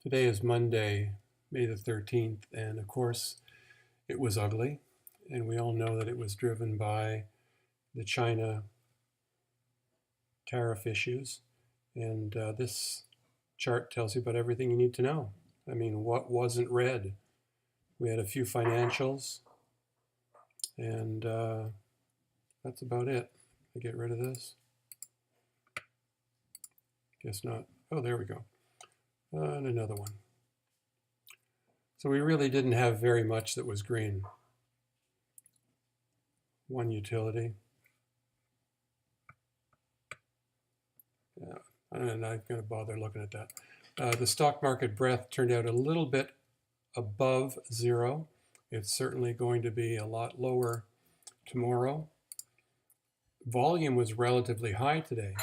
Today is Monday, May the 13th, and of course it was ugly, and we all know that it was driven by the China tariff issues, and this chart tells you about everything you need to know. I mean, what wasn't read? We had a few financials, and that's about it. I get rid of this. Guess not. Oh, there we go. And another one. So we really didn't have very much that was green. One utility. Yeah, I'm not going to bother looking at that. The stock market breadth turned out a little bit above zero. It's certainly going to be a lot lower tomorrow. Volume was relatively high today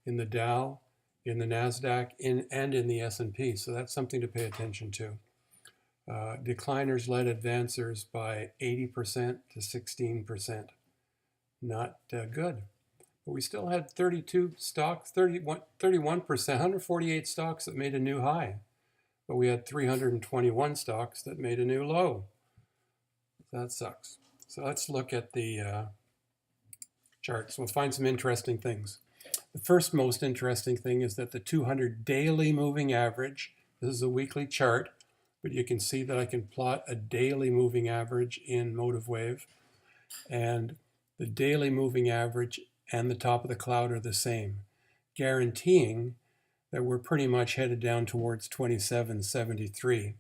in the Dow, in the NASDAQ, and in the S&P, so that's something to pay attention to. Decliners led advancers by 80% to 16%. Not good. But we still had 32 stocks, 31%, 148 stocks that made a new high. But we had 321 stocks that made a new low. That sucks. So let's look at the charts. We'll find some interesting things. The first most interesting thing is that the 200 daily moving average, this is a weekly chart, but you can see that I can plot a daily moving average in Motive Wave, and the daily moving average and the top of the cloud are the same, guaranteeing that we're pretty much headed down towards 2773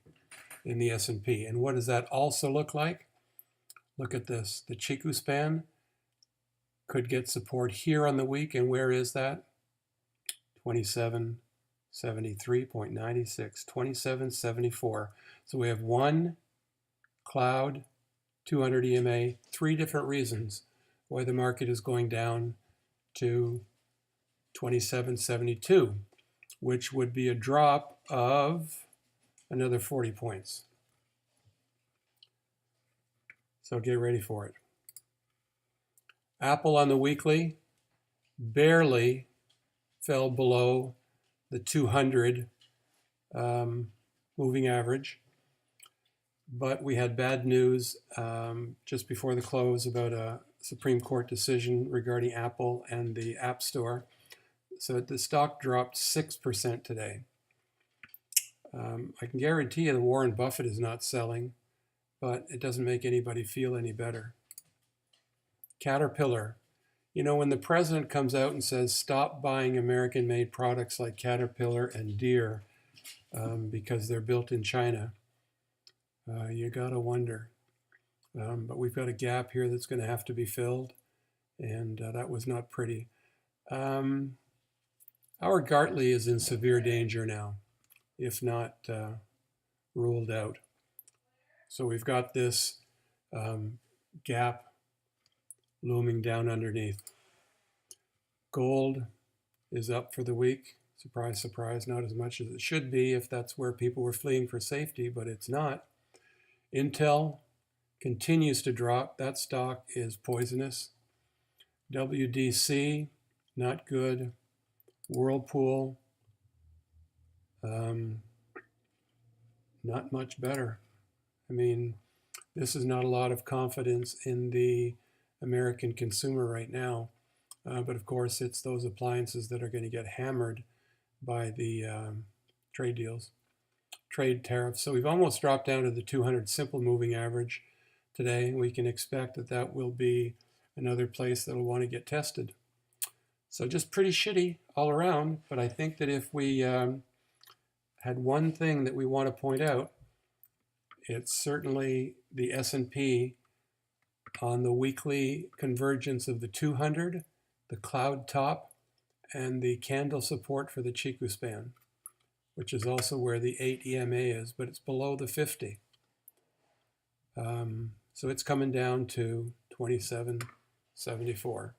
in the S&P. And what does that also look like? Look at this. The Chiku span could get support here on the week, and where is that? 2773.96, 2774. So we have one cloud, 200 EMA, three different reasons why the market is going down to 2772, which would be a drop of another 40 points. So get ready for it. Apple on the weekly barely fell below the 200 moving average, but we had bad news just before the close about a Supreme Court decision regarding Apple and the App Store. So the stock dropped 6% today. I can guarantee you that Warren Buffett is not selling, but it doesn't make anybody feel any better. Caterpillar. You know, when the president comes out and says, stop buying American-made products like Caterpillar and Deere because they're built in China, you gotta wonder. But we've got a gap here that's going to have to be filled, and that was not pretty. Our Gartley is in severe danger now, if not ruled out. So we've got this gap looming down underneath. Gold is up for the week. Surprise, surprise, not as much as it should be if that's where people were fleeing for safety, but it's not. Intel continues to drop. That stock is poisonous. WDC, not good. Whirlpool, not much better. I mean, this is not a lot of confidence in the American consumer right now. But of course, it's those appliances that are going to get hammered by the trade deals, trade tariffs. So we've almost dropped down to the 200 simple moving average today. We can expect that that will be another place that will want to get tested. So just pretty shitty all around. But I think that if we had one thing that we want to point out, it's certainly the S&P on the weekly convergence of the 200, the cloud top, and the candle support for the Chiku span, which is also where the 8 EMA is, but it's below the 50. So it's coming down to 2774.